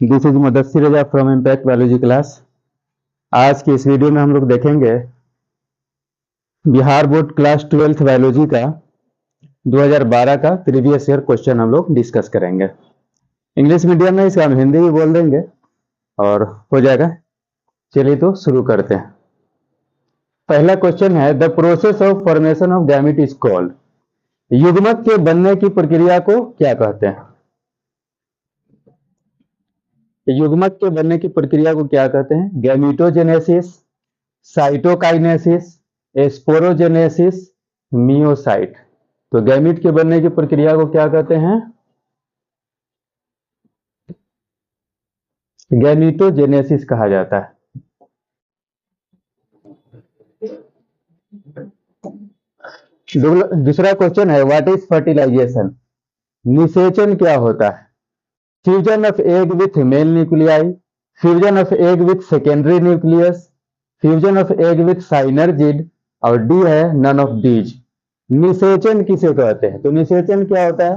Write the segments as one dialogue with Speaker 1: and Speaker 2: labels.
Speaker 1: This is Mudassir Raza from impact biology class. आज की इस वीडियो में हम लोग देखेंगे Bihar board class 12th biology का 2012 का प्रीवियस ईयर क्वेश्चन हम लोग डिस्कस करेंगे। इंग्लिश मीडियम में इसका हम हिंदी भी बोल देंगे और हो जाएगा। चलिए तो शुरू करते हैं। पहला क्वेश्चन है, the process of formation of gamete is called. युग्मक के बनने की प्रक्रिया को क्या कहते हैं? युग्मक के बनने की प्रक्रिया को क्या कहते हैं? गैमीटोजेनेसिस, साइटोकाइनेसिस, स्पोरोजेनेसिस, मियोसाइट। तो गैमीट के बनने की प्रक्रिया को क्या कहते हैं? गैमीटोजेनेसिस कहा जाता है। दूसरा क्वेश्चन है, व्हाट इज फर्टिलाइजेशन? निषेचन क्या होता है? Fusion of egg with male nuclei, fusion of egg with secondary nucleus, fusion of egg with साइनर्जिड, और डी है नन ऑफ दीज। निषेचन किसे कहते हैं? तो निषेचन क्या होता है?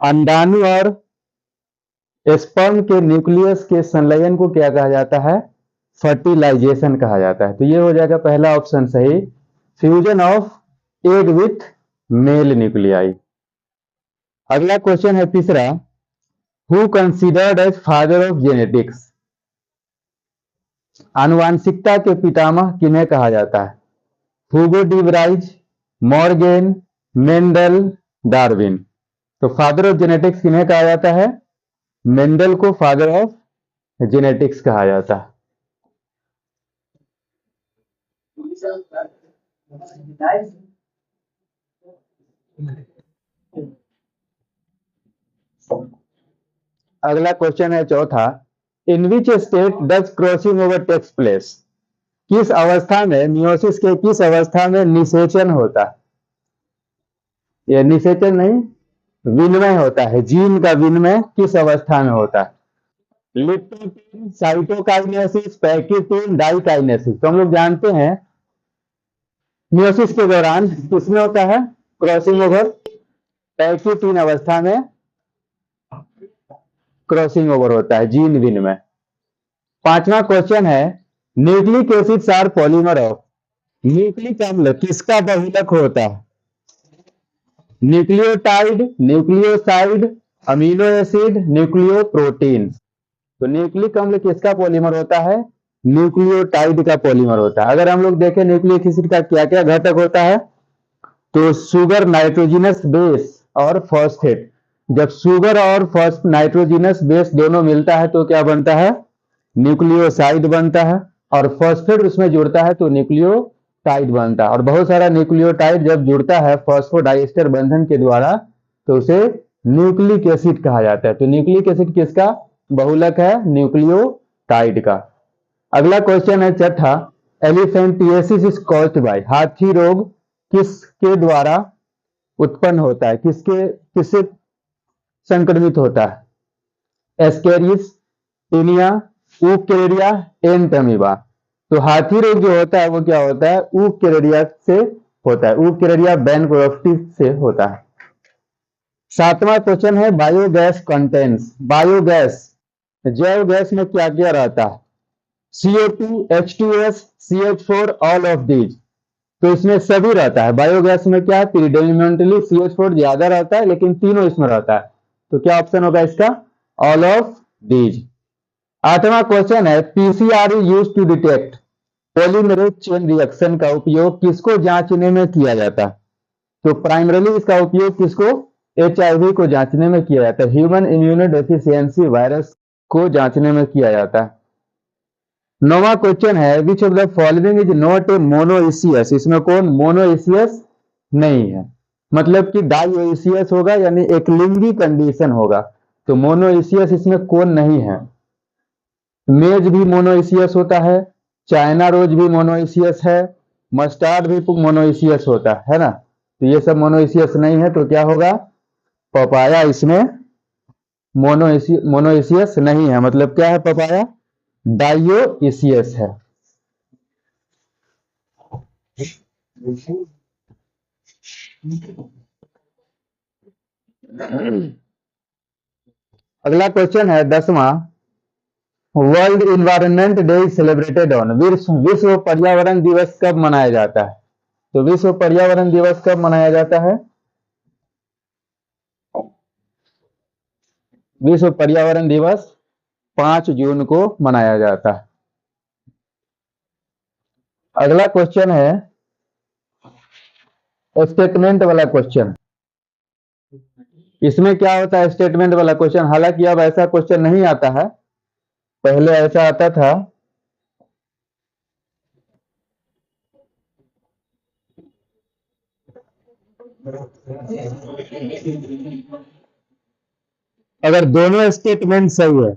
Speaker 1: अंडाणु और स्पर्म के न्यूक्लियस के संलयन को क्या कहा जाता है? फर्टिलाइजेशन कहा जाता है। तो ये हो जाएगा पहला ऑप्शन सही, fusion of egg with male nuclei. अगला क्वेश्चन है तीसरा, who considered as father of genetics? आनुवांशिकता के पितामह किन्हें कहा जाता है? Hugo de Vries, Morgan, Mendel, Darwin. तो फादर ऑफ जेनेटिक्स किन्हें कहा जाता है? मेंडल को फादर ऑफ जेनेटिक्स कहा जाता है। अगला क्वेश्चन है चौथा, in which state does crossing over takes place? किस अवस्था में, मियोसिस के किस अवस्था में निषेचन होता है? यह निषेचन नहीं, विनिमय होता है। जीन का विनिमय किस अवस्था में होता है? लिप्टोप्रीन, साइटोकाइनेसिस, पैकिटीन, डाइकाइनेसिस। तो हम लोग जानते हैं मियोसिस के दौरान किसमें होता है क्रॉसिंग ओवर? पैकिटीन अवस्था में क्रॉसिंग ओवर होता है, जीन विनिमय। पांचवा क्वेश्चन है, nucleic acids are polymer of. Nucleic अम्ल किसका बहुलक होता है? Nucleotide, nucleoside, amino acid, nucleoprotein. तो न्यूक्लिक अम्ल किसका पॉलीमर होता है? न्यूक्लियोटाइड का पॉलीमर होता है। अगर हम लोग देखें न्यूक्लिक एसिड का क्या क्या घटक होता है, तो शुगर, नाइट्रोजिनस बेस और फॉस्फेट। जब शुगर और नाइट्रोजिनस बेस दोनों मिलता है तो क्या बनता है? न्यूक्लियोसाइड बनता है। और फॉस्फेट उसमें जुड़ता है तो न्यूक्लियोटाइड बनता है। और बहुत सारा न्यूक्लियोटाइड जब जुड़ता है फॉस्फोडाइस्टर बंधन के द्वारा तो उसे न्यूक्लिक एसिड कहा जाता है। तो न्यूक्लिक एसिड किसका बहुलक है? न्यूक्लियोटाइड का। अगला क्वेश्चन है छठा, एलिफेंटिएसिस इज कॉज्ड बाय। हाथी रोग किसके द्वारा उत्पन्न होता है? किससे संक्रमित होता है? Ascaris, Taenia, Wuchereria, Entamoeba. तो हाथी रोग जो होता है वो क्या होता है? ऊकेरिया से होता है। ऊकेरिया बैनक्रोफ्टी से होता है। सातवां क्वेश्चन है, बायोगैस कंटेंट्स। बायोगैस, जैव गैस में क्या क्या रहता है? CO2, H2S, CH4, all of these. तो इसमें सभी रहता है। बायोगैस में क्या है? प्रीडोमिनेंटली CH4 ज्यादा रहता है, लेकिन तीनों इसमें रहता है। तो क्या ऑप्शन होगा इसका? All of these. आठवां क्वेश्चन है, PCR is use to detect. Polymerase chain reaction का उपयोग किसको जांचने में किया जाता है? तो प्राइमरली इसका उपयोग किसको? HIV को जांचने में किया जाता है। ह्यूमन इम्यूनोडेफिशिएंसी वायरस को जांचने में किया जाता है। नौवां क्वेश्चन है, which of the following is not a monoecious. इसमें कौन मोनोइसियस नहीं है? मतलब कि डाइओइसियस होगा, यानी एक लिंगी कंडीशन होगा। तो मोनोइसियस इसमें कौन नहीं है? मेज भी मोनोइसियस होता है, चाइना रोज भी मोनोइसियस है, मस्टार्ड भी मोनोइसियस होता है ना। तो ये सब मोनोइसियस नहीं है, तो क्या होगा? पपाया इसमें मोनोइसियस नहीं है। मतलब क्या है पपाया? डाइओइसियस है। अगला क्वेश्चन है 10वां, world environment day is celebrated on, विश्व पर्यावरण दिवस कब मनाया जाता है? तो विश्व पर्यावरण दिवस कब मनाया जाता है? विश्व पर्यावरण दिवस 5 जून को मनाया जाता है। अगला क्वेश्चन है स्टेटमेंट वाला क्वेश्चन। इसमें क्या होता है स्टेटमेंट वाला क्वेश्चन? हालांकि अब ऐसा क्वेश्चन नहीं आता है, पहले ऐसा आता था। अगर दोनों स्टेटमेंट सही है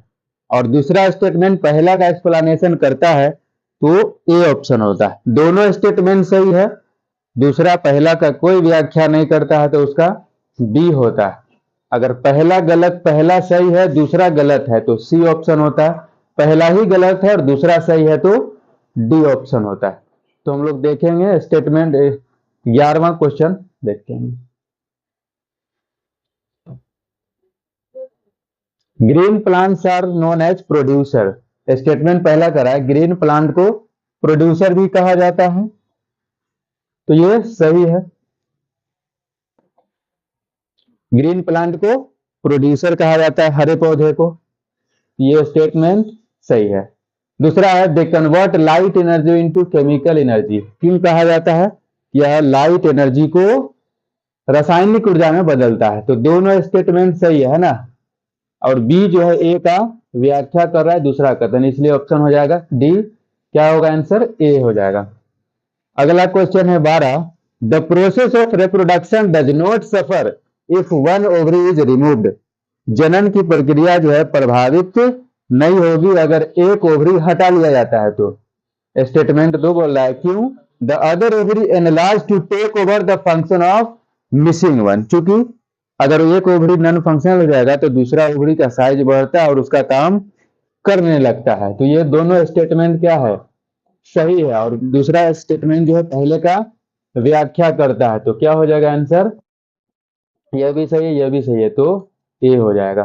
Speaker 1: और दूसरा स्टेटमेंट पहला का एक्सप्लेनेशन करता है तो ए ऑप्शन होता है। दोनों स्टेटमेंट सही है, दूसरा पहला का कोई व्याख्या नहीं करता है तो उसका बी होता है। अगर पहला गलत, पहला सही है दूसरा गलत है तो सी ऑप्शन होता है। पहला ही गलत है और दूसरा सही है तो डी ऑप्शन होता है। तो हम लोग देखेंगे स्टेटमेंट 11वां क्वेश्चन देखते हैं। Green plants are known as producer. Statement पहला करा है, ग्रीन प्लांट को प्रोड्यूसर भी कहा जाता है, तो ये सही है। ग्रीन प्लांट को प्रोड्यूसर कहा जाता है, हरे पौधे को, ये स्टेटमेंट सही है। दूसरा है they convert light energy into chemical energy. क्यों कहा जाता है? यह लाइट एनर्जी को रासायनिक ऊर्जा में बदलता है। तो दोनों स्टेटमेंट सही है ना। और बी जो है ए का व्याख्या कर रहा है, दूसरा कथन, इसलिए ऑप्शन हो जाएगा डी। क्या होगा आंसर? ए हो जाएगा। अगला क्वेश्चन है 12, the process of reproduction does not suffer if one ovary is removed. जनन की प्रक्रिया जो है प्रभावित नहीं होगी अगर एक ओवरी हटा लिया जाता है तो। स्टेटमेंट 2 बोल रहा है क्यों? The other ovary enlarge to take over the function of missing one. चूंकि अगर एक ओवरी नॉन फंक्शनल हो जाएगा तो दूसरा ओवरी का साइज बढ़ता है और उसका काम करने लगता है। तो ये दोनों स्टेटमेंट क्या है? सही है। और दूसरा स्टेटमेंट जो है पहले का व्याख्या करता है, तो क्या हो जाएगा आंसर? यह भी सही है, यह भी सही है, तो ए हो जाएगा।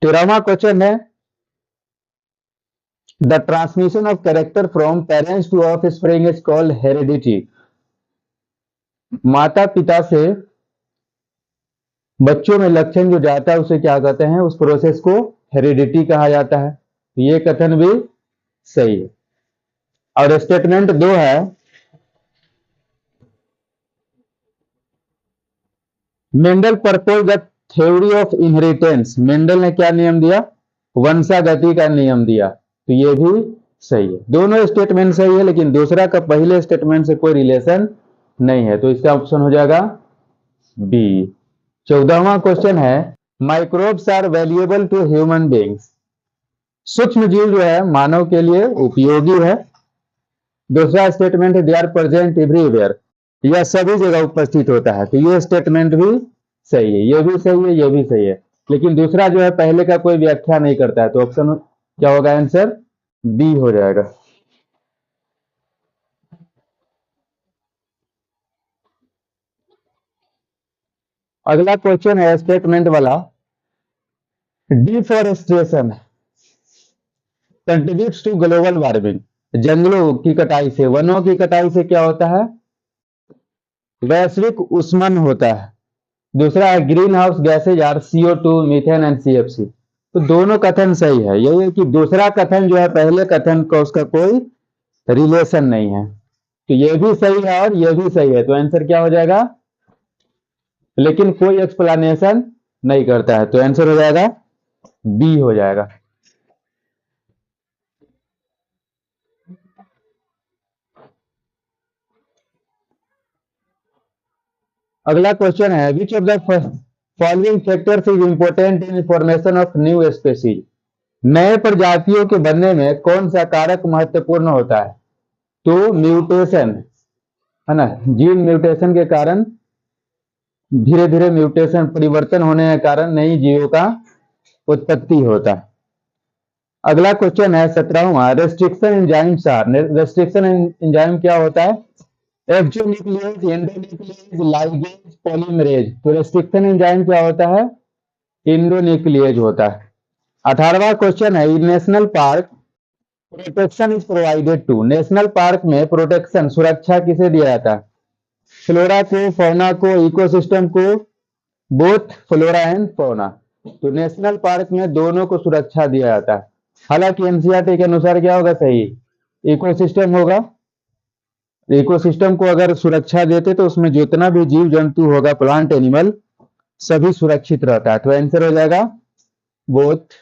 Speaker 1: 13वां क्वेश्चन है the transmission of character from parents two of spring is called heredity. माता पिता से बच्चों में लक्षण जो जाता है उसे क्या कहते हैं? उस प्रोसेस को हेरिडिटी कहा जाता है। ये कथन भी सही है। और स्टेटमेंट 2 है Mendel propose the theory of inheritance. Mendel ने क्या नियम दिया? वंशागति का नियम दिया। तो ये भी सही है। दोनों स्टेटमेंट सही है, लेकिन दूसरा का पहले स्टेटमेंट से कोई रिलेशन नहीं है, तो इसका ऑप्शन हो जाएगा बी। 14वां क्वेश्चन है microbes are valuable to human beings. सूक्ष्म जीव जो है मानव के लिए उपयोगी है। दूसरा स्टेटमेंट है दे आर प्रेजेंट एवरीवेयर, यह सभी जगह उपस्थित होता है। तो ये स्टेटमेंट भी सही है, ये भी सही है, ये भी सही है। लेकिन दूसरा जो है पहले का कोई व्याख्या नहीं करता है, तो ऑप्शन क्या होगा आंसर? बी हो जाएगा। अगला क्वेश्चन है स्टेटमेंट वाला, deforestation contributes to global warming. जंगलों की कटाई से, वनों की कटाई से क्या होता है? वैश्विक उष्मन होता है। दूसरा है greenhouse gases are CO2, methane and CFC। तो दोनों कथन सही है। यही है कि दूसरा कथन जो है पहले कथन का उसका कोई रिलेशन नहीं है। तो ये भी सही है और ये भी सही है, तो आंसर क्या हो जाएगा? लेकिन कोई एक्सप्लेनेशन नहीं करता है, तो आंसर हो जाएगा बी हो जाएगा। अगला क्वेश्चन है which of the following factors is important in formation of new species. नए प्रजातियों के बनने में कौन सा कारक महत्वपूर्ण होता है? तो म्यूटेशन है ना, जीन म्यूटेशन के कारण, धीरे धीरे म्यूटेशन परिवर्तन होने के कारण नई जीवों का उत्पत्ति होता है। अगला क्वेश्चन है 17वां restriction enzymes are. Restriction enzyme क्या होता है? Exonuclease, endonuclease, ligase, polymerase. तो रेस्ट्रिक्शन एंजाइम क्या होता है? एंडोन्यूक्लियस होता है। 18वां क्वेश्चन है, national park protection is provided to. National park में प्रोटेक्शन सुरक्षा किसे दिया जाता है? फ्लोरा को, फौना को, इकोसिस्टम को, बोथ फ्लोरा एंड फौना। तो नेशनल पार्क में दोनों को सुरक्षा दिया जाता है। हालांकि एनसीईआरटी के अनुसार क्या होगा सही? इकोसिस्टम होगा। इकोसिस्टम को अगर सुरक्षा देते तो उसमें जितना भी जीव जंतु होगा, प्लांट एनिमल, सभी सुरक्षित रहता है। तो आंसर हो जाएगा बोथ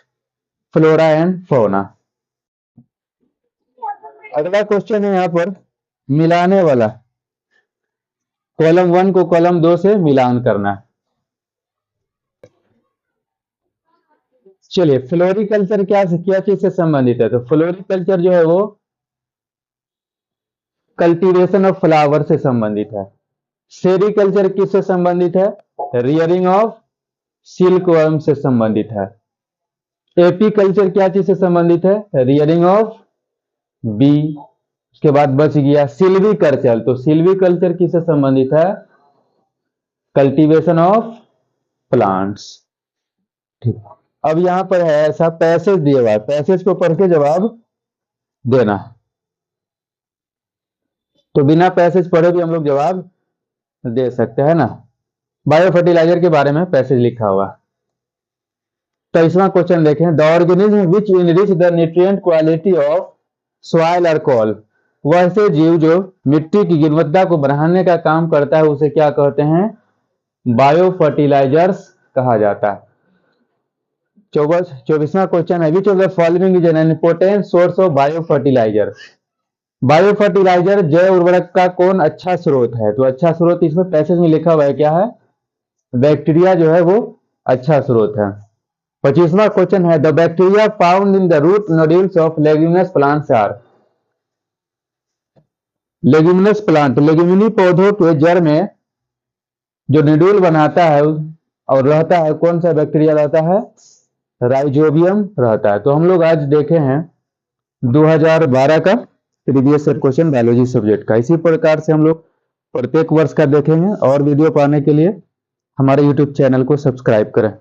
Speaker 1: फ्लोरा एंड फौना। अगला क्वेश्चन है यहाँ पर मिलाने वाला, कॉलम 1 को कॉलम 2 से मिलान करना है। चलिए, फ्लोरिकल्चर क्या चीज से संबंधित है? तो फ्लोरिकल्चर जो है वो कल्टीवेशन ऑफ फ्लावर से संबंधित है। सेरिकल्चर किससे संबंधित है? रियरिंग ऑफ सिल्कवर्म से संबंधित है। एपीकल्चर क्या चीज से संबंधित है? Rearing of bee. उसके बाद बच गया सिल्वीकल्चर। तो सिल्वीकल्चर किससे संबंधित है? Cultivation of plants. ठीक। अब यहां पर है ऐसा पैसेज दिया हुआ है, पैसेज को पढ़ के जवाब देना। तो बिना पैसेज पढ़े भी हम लोग जवाब दे सकते हैं ना। बायो फर्टिलाइजर के बारे में पैसेज लिखा हुआ। 23वां क्वेश्चन देखें, the organism which enrich the nutrient quality of soil are called. वह से जीव जो मिट्टी की गुणवत्ता को बढ़ाने का काम करता है उसे क्या कहते हैं? बायो फर्टिलाइजर्स कहा जाता है। 24वां क्वेश्चन है, which of the following is an important source of bio fertiliser. Bio fertiliser जैव उर्वरक का कौन अच्छा स्रोत है? तो अच्छा स्रोत इसमें पैसेज में लिखा हुआ है क्या है? बैक्टीरिया जो है वो अच्छा स्रोत है। 25वां क्वेश्चन है, the bacteria found in the root nodules of leguminous plants are. Leguminous plant, लेग्यूमिनी पौधों के जड़ में जो नोड्यूल बनाता है और रहता है, कौन सा बैक्टीरिया रहता है? राइजोबियम रहता है। तो हम लोग आज देखे हैं 2012 का प्रीवियस क्वेश्चन बायोलॉजी सब्जेक्ट का। इसी प्रकार से हम लोग प्रत्येक वर्ष का देखेंगे। और वीडियो पाने के लिए हमारे YouTube चैनल को सब्सक्राइब करें।